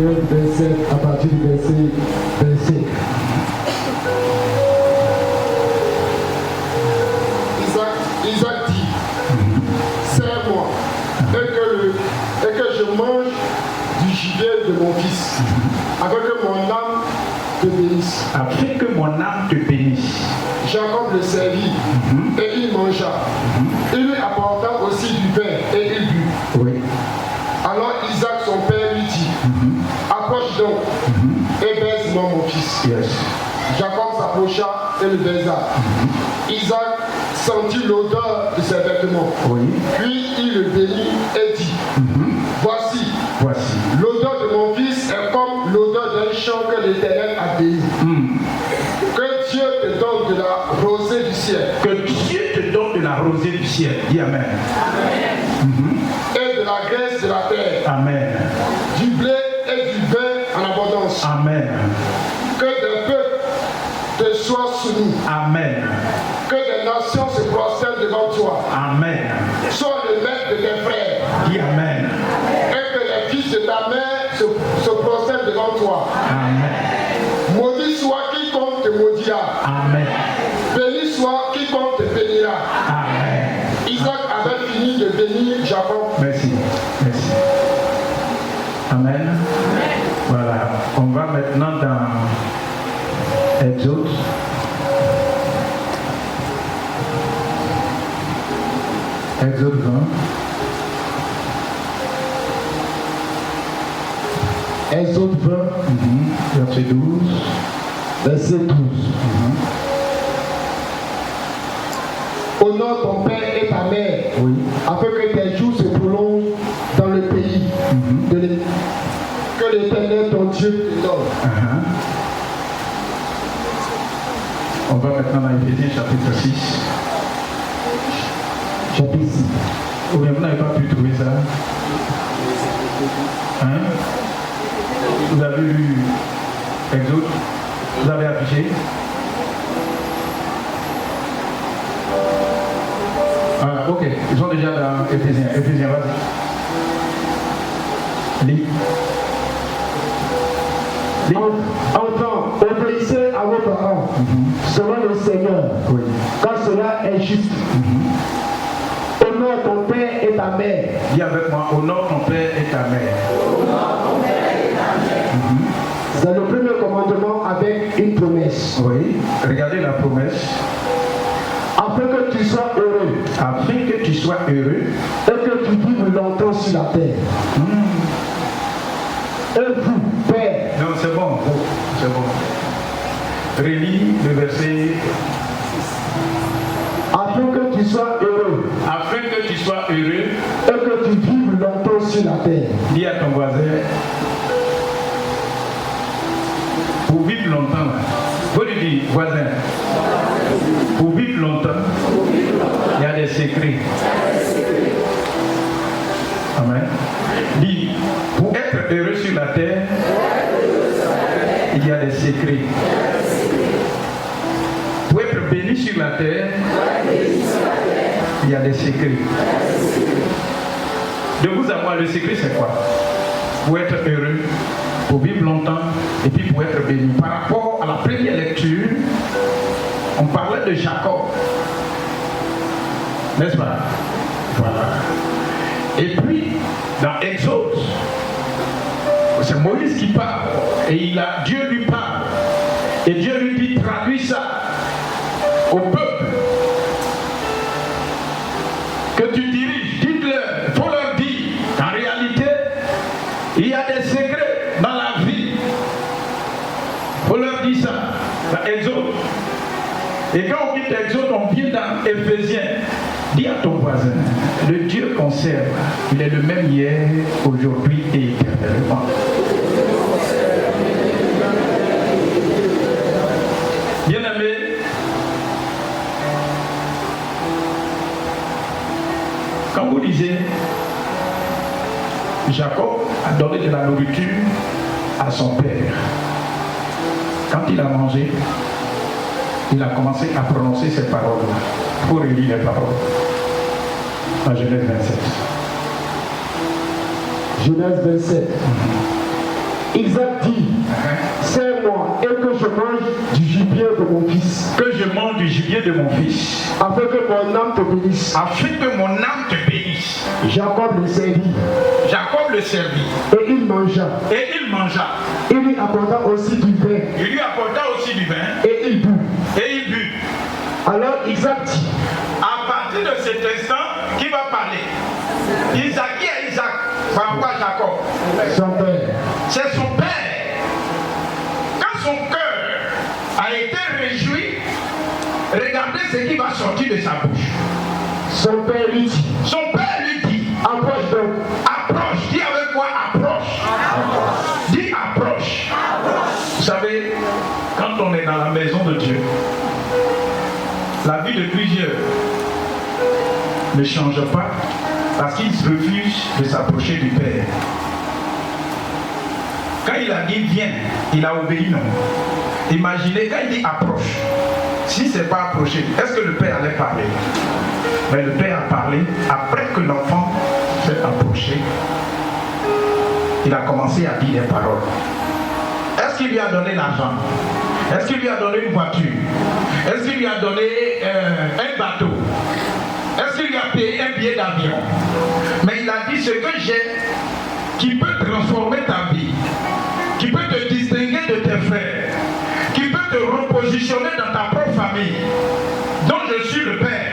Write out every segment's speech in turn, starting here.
Genèse 27, à partir du verset 25. Isaac dit, serre-moi, et que je mange du gibier de mon fils, afin que mon âme te bénisse. Afin que mon âme te bénisse. Jacob le servit, et il mangea. Il lui apporta aussi du pain, et il but. Oui. Alors Isaac, son père, lui dit, approche donc, et baise-moi mon fils. Yes. Jacob s'approcha et le baisa. Isaac sentit l'odeur de ses vêtements. Oui. Puis il le bénit et dit, voici, l'odeur de mon fils est comme l'odeur d'un champ que l'Éternel a béni. Que Dieu te donne de la rosée du ciel. Que Dieu te donne de la rosée du ciel. Dis Amen. Et de la graisse de la terre. Amen. Du blé et du vin en abondance. Amen. Que des peuples te soient soumis. Amen. Que des nations se prosternent devant toi. Amen. Sois le maître de tes frères. Dis Amen. Et que les fils de ta mère se prosternent devant toi. Amen. Maudit soit quiconque te maudira. Amen. Béni soit quiconque te bénira. Amen. Isaac avait fini de bénir Jacob. Merci. Merci. Amen. Voilà. On va maintenant dans Exode. Exode 20. Exode 20, Verset 12. verset 12. Honore ton père et ta mère, Oui. afin que tes jours se prolongent dans le pays que l'Éternel ton Dieu te donne. On va maintenant dans Éphésiens chapitre 6. Chapitre 6. Ou bien vous n'avez pas pu trouver ça? Hein? Vous avez lu Exode? Vous avez affiché? Ah, ok, ils sont déjà dans Éphésiens. Éphésiens, vas-y. Lis. Enfants, obéissez à vos parents, selon le Seigneur, car cela est juste. Honore ton père et ta mère. Dis avec moi, honore ton père et ta mère. C'est le premier commandement avec une promesse. Oui, regardez la promesse. Afin que tu sois heureux. Afin que tu sois heureux. Et que tu vives longtemps sur la terre. Et vous, père. Non, c'est bon. C'est bon. Relis le verset. Afin que tu sois heureux. Afin que tu sois heureux. Et que tu vives longtemps sur la terre. Dis à ton voisin. Pour vivre longtemps, faut lui dire, voisin. Pour vivre longtemps, il y a des secrets. Amen. Dis, pour être heureux sur la terre, il y a des secrets. Pour être béni sur la terre, il y a des secrets. De vous à moi, le secret c'est quoi? Pour être heureux, pour vivre longtemps et puis pour être béni. Par rapport à la première lecture, on parlait de Jacob. N'est-ce pas? Voilà. Et puis, dans Exode, c'est Moïse qui parle. Et Dieu lui parle. Et Dieu lui dit, traduis ça au peuple. Que tu diriges, dites-leur, il faut leur dire qu'en réalité, il y a des secrets dans la vie. Il faut leur dire ça, dans Exode. Et quand on dit Exode, on vient dans Éphésiens. Dis à ton voisin, le Dieu qu'on sert, il est le même hier, aujourd'hui et éternellement. Bien-aimé, quand vous lisez, Jacob a donné de la nourriture à son père. Quand il a mangé, il a commencé à prononcer ces paroles-là. Il faut relire les paroles. Dans Genèse 27. Genèse 27. Isaac dit, serre-moi et que je mange du gibier de mon fils. Que je mange du gibier de mon fils. Afin que mon âme te bénisse. Afin que mon âme te bénisse. Jacob le servit. Jacob le servit. Et il mangea. Et il mangea. Il lui apporta aussi du vin. Il lui apporta aussi du vin. Et il but. Et il but. Alors Isaac dit, à partir de cet instant, qui va parler? Isaac, qui est Isaac par rapport à Jacob? son père. C'est son père. Quand son cœur a été réjoui, regardez ce qui va sortir de sa bouche. Son père lui dit, Son père lui dit, approche donc. approche. Dis avec moi, approche. Dis approche. Vous savez, quand on est dans la maison de Dieu, la vie de plusieurs ne change pas parce qu'ils refusent de s'approcher du Père. Quand il a dit viens, il a obéi, non. Imaginez, quand il dit approche, si ce n'est pas approché, est-ce que le Père allait parler? Mais le Père a parlé après que l'enfant s'est approché. Il a commencé à dire des paroles. Est-ce qu'il lui a donné l'argent? Est-ce qu'il lui a donné une voiture? Est-ce qu'il lui a donné un bateau? Est-ce qu'il lui a payé un billet d'avion? Mais il a dit ce que j'ai qui peut transformer ta vie, qui peut te distinguer de tes frères, qui peut te repositionner dans ta propre famille, dont je suis le Père.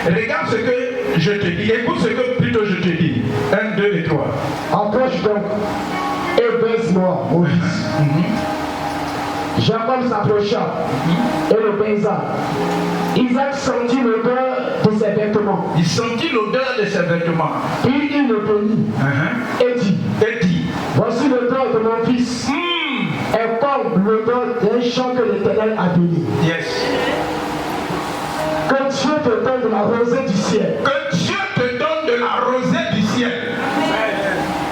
Regarde ce que je te dis. Écoute ce que plutôt je te dis. 1, 2 et 3. Approche donc et baise-moi, mon fils. Jacob s'approcha et le baisa. Isaac sentit l'odeur de ses vêtements. Il sentit l'odeur de ses vêtements. Puis il le bénit et dit, voici l'odeur de mon fils. Est comme l'odeur d'un champ que l'Éternel a béni. Yes. Que Dieu te donne de la rosée du ciel. Que Dieu te donne de la rosée du ciel.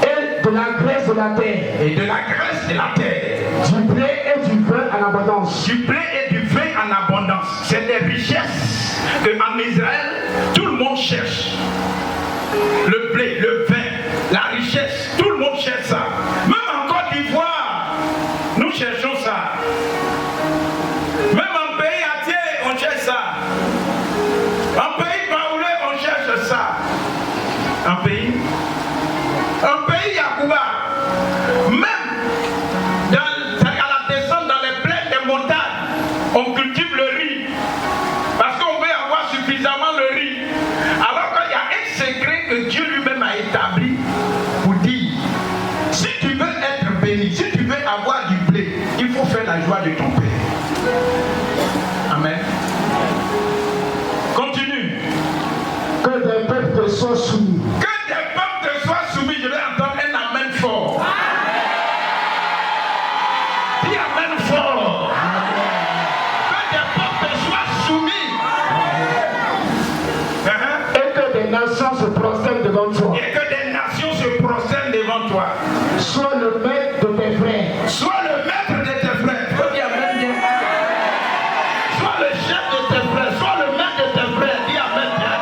Et de la graisse de la terre. Et de la graisse de la terre. Du blé et du vin en abondance. Du blé et du vin en abondance. C'est des richesses que en Israël, tout le monde cherche. Le blé, le vin, la richesse, tout le monde cherche ça. Même en Côte d'Ivoire, nous cherchons ça. Même en pays entier, on cherche ça. En pays baoulé, on cherche ça. Un pays Yacouba, même à la descente dans les plaines des montagnes, on cultive le riz. Parce qu'on veut avoir suffisamment le riz. Alors qu'il y a un secret que Dieu lui-même a établi pour dire, si tu veux être béni, si tu veux avoir du blé, il faut faire la joie de ton Père. Amen. Continue. Que des peuples te soient soumis. Que des peuples te soient soumis. Je vais entendre un amen fort. Dis amen fort. Que des peuples te soient soumis. Et que des nations se prosternent devant toi. Et que des nations se prosternent devant toi. Sois le maître de tes frères. Sois le maître de tes frères. Dis amen bien. Sois le chef de tes frères. Sois le maître de tes frères. Dis amen bien.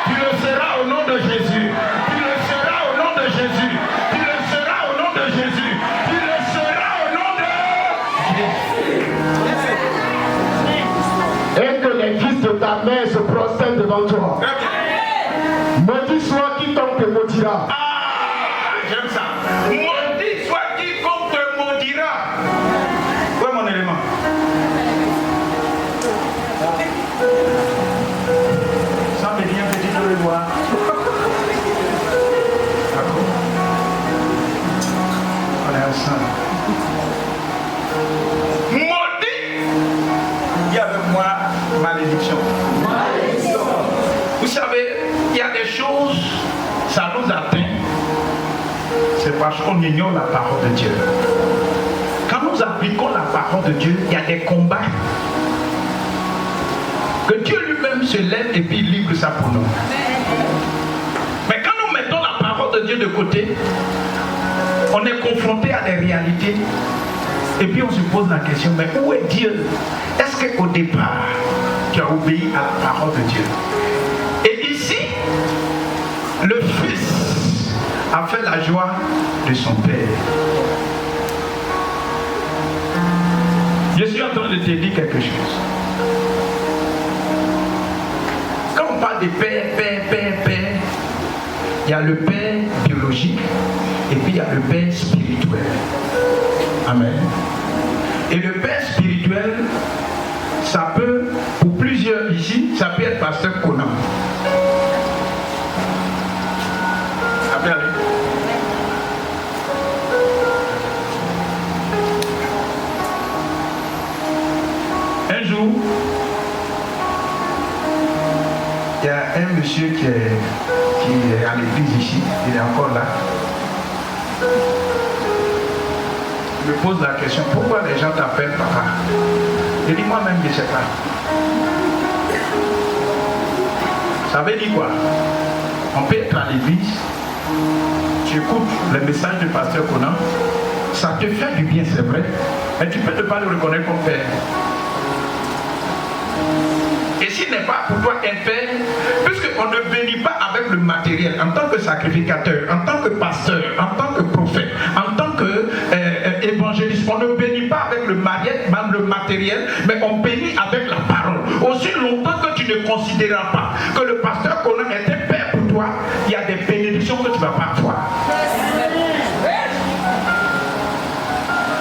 Tu le seras au nom de Jésus. Tu le seras au nom de Jésus. Tu le seras au nom de Jésus. Tu le seras au nom de Jésus. Et que les fils de ta mère se prosternent devant toi. Maudit soit quiconque te maudira. Ah, j'aime ça. Maudit soit quiconque te maudira. Où est mon élément? Ça me vient petit de le voir. D'accord. On est ensemble. Maudit. Dis avec moi malédiction. Vous savez, il y a des choses, ça nous atteint. C'est parce qu'on ignore la parole de Dieu. Quand nous appliquons la parole de Dieu, il y a des combats. Que Dieu lui-même se lève et puis livre ça pour nous. Mais quand nous mettons la parole de Dieu de côté, on est confronté à des réalités. Et puis on se pose la question, mais où est Dieu? Est-ce qu'au départ, tu as obéi à la parole de Dieu? Et ici, le Fils a fait la joie de son Père. Je suis en train de te dire quelque chose. Quand on parle de père, il y a le père biologique et puis il y a le père spirituel. Amen. Et le père spirituel, ça peut, pour plusieurs ici, ça peut être pasteur Conan. Ça peut aller. Un jour, il y a un monsieur qui est à l'église ici, il est encore là. Il me pose la question, pourquoi les gens t'appellent papa? Je dis moi-même, je ne sais pas. Ça veut dire quoi? On peut être à l'église, tu écoutes le message du pasteur Conan, ça te fait du bien, c'est vrai, mais tu peux ne pas le reconnaître comme père. Et s'il n'est pas pour toi un père, puisqu'on ne bénit pas avec le matériel, en tant que sacrificateur, en tant que pasteur, en tant que prophète, en tant que évangéliste, on ne bénit pas avec le matériel, mais on bénit avec la parole. Aussi longtemps que tu ne considéreras pas que le pasteur Conan est un père pour toi, il y a des bénédictions que tu ne vas pas voir.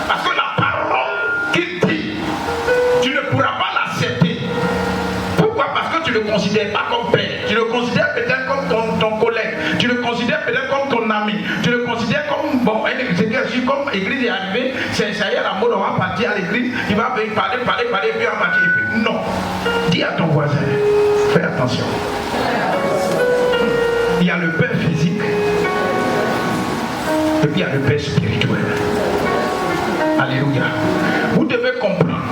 Parce que la parole qu'il dit, tu ne pourras pas l'accepter. Pourquoi? Parce que tu ne le considères pas comme père. Tu le considères peut-être comme ton collègue. Tu le considères peut-être comme ton ami. Tu le considères comme, bon, comme l'église est arrivée, ça y est, la mode, on va partir à l'église, il va parler, puis on va partir. Non. Dis à ton voisin, fais attention. Il y a le père physique, et puis il y a le père spirituel. Alléluia. Vous devez comprendre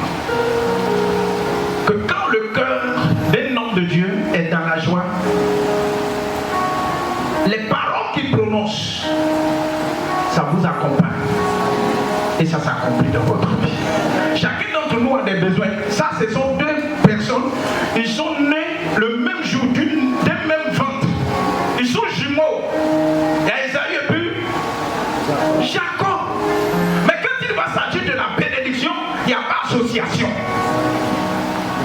que quand le cœur d'un homme de Dieu est dans la joie, les paroles qu'il prononce, ça vous accompagne et ça s'accomplit dans votre vie. Chacun d'entre nous a des besoins. Ça, ce sont deux personnes. Ils sont nés le même jour d'un même ventre. Ils sont jumeaux. Il y a Esaü et puis Jacob. Mais quand il va s'agir de la bénédiction, il n'y a pas d'association.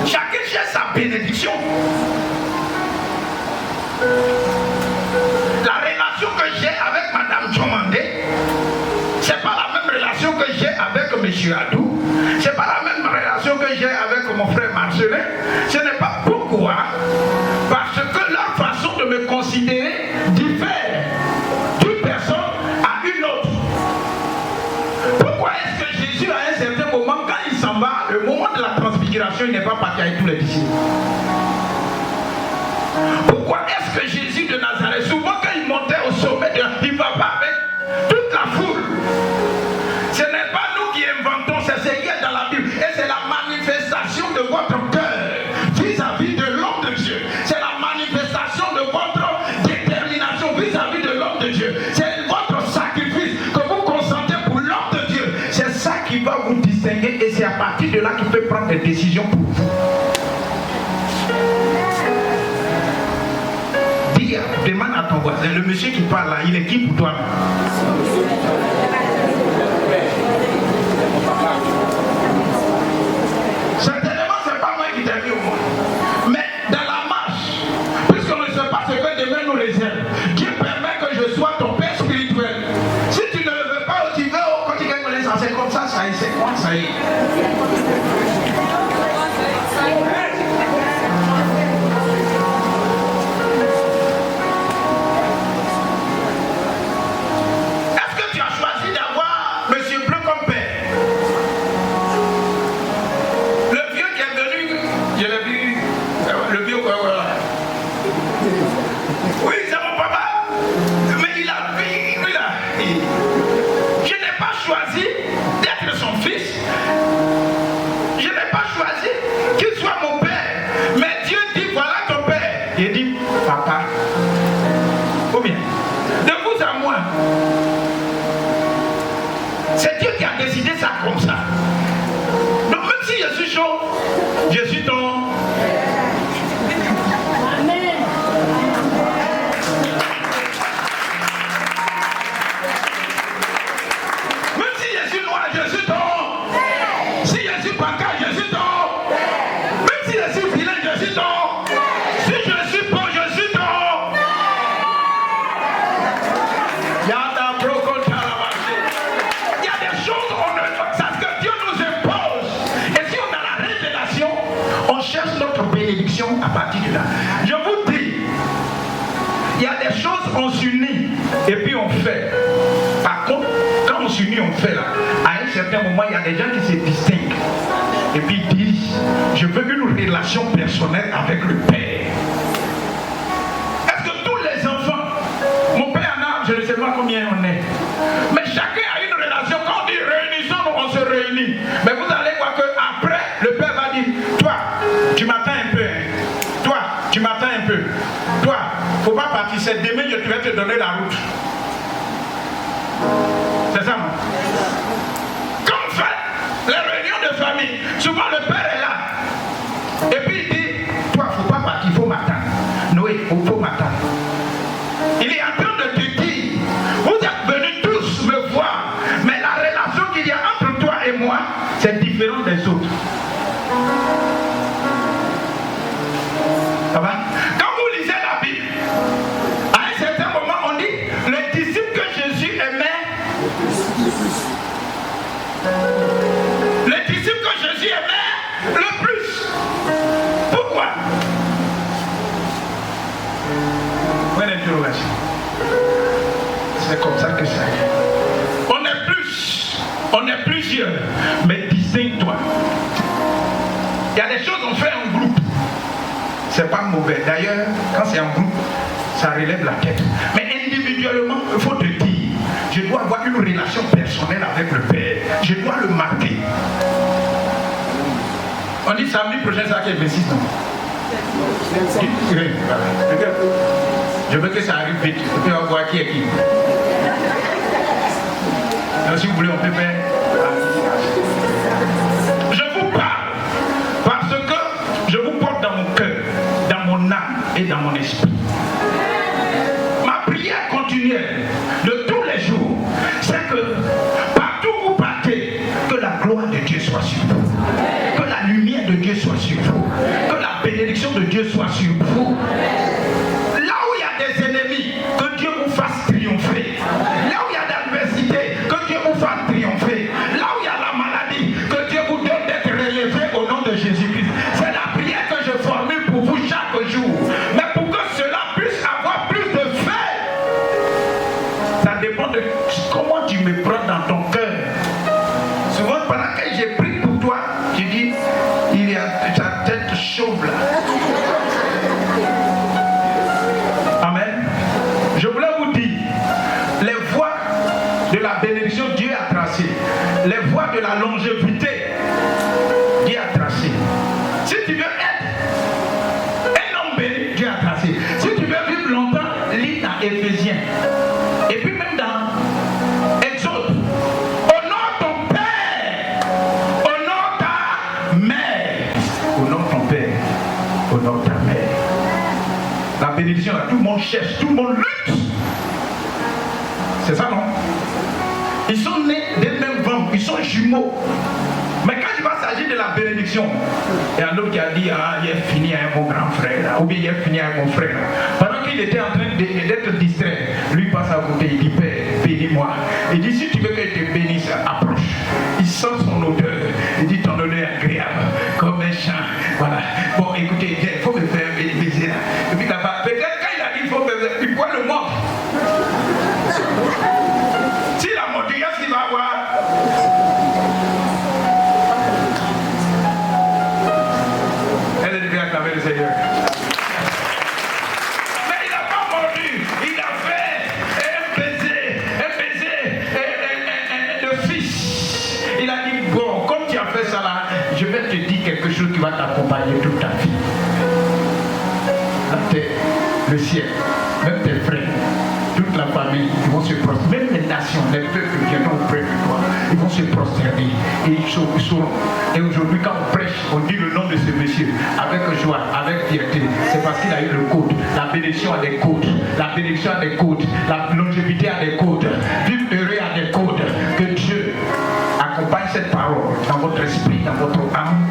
Chacun cherche sa bénédiction. La relation que j'ai avec Madame Chomandé, c'est pas la même relation que j'ai avec M. Adou. C'est pas la même relation que j'ai avec mon frère Marcelin. Ce n'est pas pourquoi. Parce que leur façon de me considérer diffère d'une personne à une autre. Pourquoi est-ce que Jésus, à un certain moment, quand il s'en va, le moment de la transfiguration, il n'est pas parti avec tous les disciples? Pourquoi est-ce que Jésus de Nazareth, souvent quand il montait au sommet, il ne va pas avec toute la foule? Ce n'est pas nous qui inventons, c'est ce qui est dans la Bible. Et c'est la manifestation de votre cœur vis-à-vis de l'homme de Dieu. C'est la manifestation de votre détermination vis-à-vis de l'homme de Dieu. C'est votre sacrifice que vous consentez pour l'homme de Dieu. C'est ça qui va vous distinguer et c'est à partir de là qu'il peut prendre des décisions pour vous. Demande à ton voisin, le monsieur qui parle là, il est qui pour toi? Certainement, ce n'est pas moi qui t'ai mis au monde. Mais dans la marche, puisqu'on ne sait pas ce que demain nous réserve, Dieu permet que je sois ton père spirituel. Si tu ne le veux pas, tu veux, quand tu gagnes les c'est comme ça, ça y est, c'est quoi, ça y est. C'est Dieu qui a décidé ça comme ça. Donc même si je suis chaud, je suis ton... Amen. Même si je suis noir, je suis ton... Si je suis pas relation à partir de là. Je vous dis, il y a des choses, on s'unit et puis on fait. Par contre, quand on s'unit, on fait là. À un certain moment, il y a des gens qui se distinguent. Et puis ils disent, je veux une relation personnelle avec le Père. Est-ce que tous les enfants, mon père en a, je ne sais pas combien on est, mais chacun a une relation. Quand on dit réunissons-nous, on se réunit. Mais vous allez voir qu'après, le Père va dire, toi, tu m'attends un peu. Hein. Toi, tu m'attends un peu. Toi, faut pas partir, c'est demain que tu vas te donner la route. C'est ça, non? Comme on fait les réunions de famille, souvent le père est là. Et puis il dit, toi, faut pas partir, il faut m'attendre. Noé, il faut m'attendre. Il est en train de te dire, vous êtes venus tous me voir, mais la relation qu'il y a entre toi et moi, c'est différent des autres. Ça va? Quand vous lisez la Bible, à un certain moment, on dit, le disciple que Jésus aimait, le disciple que Jésus aimait le plus. Pourquoi? Point d'interrogation. C'est comme ça que ça est. On est plusieurs, mais distingue-toi. Il y a des choses qu'on fait en groupe. C'est pas mauvais. D'ailleurs, quand c'est en groupe, ça relève la tête. Mais individuellement, il faut te dire, je dois avoir une relation personnelle avec le Père. Je dois le marquer. On dit samedi prochain, ça qui est 26 ans. Je veux que ça arrive vite. Et puis on va voir qui est qui. Alors, si vous voulez, on peut faire. Je vous parle parce que je vous porte dans mon cœur, dans mon âme et dans mon esprit. Ma prière continuelle de tous les jours, c'est que partout où vous partez, que la gloire de Dieu soit sur vous, que la lumière de Dieu soit sur vous, que la bénédiction de Dieu soit sur vous. Là où il y a des ennemis, que Dieu vous fasse triompher. Là où il y a l'adversité, que Dieu vous fasse triompher. Là où il y a la maladie, que Dieu vous donne d'être relevé au nom de Jésus-Christ. C'est la prière que je formule pour vous chaque jour. Mais pour que cela puisse avoir plus de fait, ça dépend de comment tu me prends dans ton cœur. Souvent, pendant que j'ai prié pour toi, tu dis, il y a ta tête chauve là. Amen. Je voulais vous dire, les voies de la bénédiction, Dieu a tracé. Les voies de la longévité, Dieu a tracé. Si tu veux être un homme béni, Dieu a tracé. Si tu veux vivre longtemps, lis dans Éphésiens. Et puis même dans Exode. Honore ton père, honore ta mère. Honore ton père, honore ta mère. La bénédiction, là, tout le monde cherche, tout le monde lutte. C'est ça, non? Ils sont nés des mêmes ventres, ils sont jumeaux. Mais quand il va s'agir de la bénédiction, il y a un autre qui a dit, ah, il est fini avec mon grand frère, là, ou bien il est fini avec mon frère. Pendant qu'il était en train d'être distrait, lui passe à côté, il dit, Père, bénis-moi. Il dit, si tu veux que je te bénisse, approche. Il sent son odeur, il dit, ton odeur est agréable, comme un chant. Voilà. Bon, écoutez, il faut me faire baiser là. Et puis là-bas, peut-être quand il a dit, il faut me faire, il voit le mort. S'il a monté, qu'est-ce qu'il va avoir? Elle est déjà acclamée le Seigneur. Mais il n'a pas mordu, il a fait un baiser de fils. Il a dit, bon, comme tu as fait ça là, je vais te dire quelque chose qui va t'accompagner toute ta vie. La terre, le ciel, même tes frères, toute la famille, ils vont se prosterner. Même les nations, les peuples qui viendront auprès de toi, ils vont se prosterner. Et ils sauront. Et aujourd'hui, quand on prêche, on dit le nom de ce monsieur avec joie, avec fierté. C'est parce qu'il a eu le code. La bénédiction a des codes. La bénédiction a des codes. La longévité a des codes. Vivre heureux a des codes. Que Dieu accompagne cette parole dans votre esprit, dans votre âme.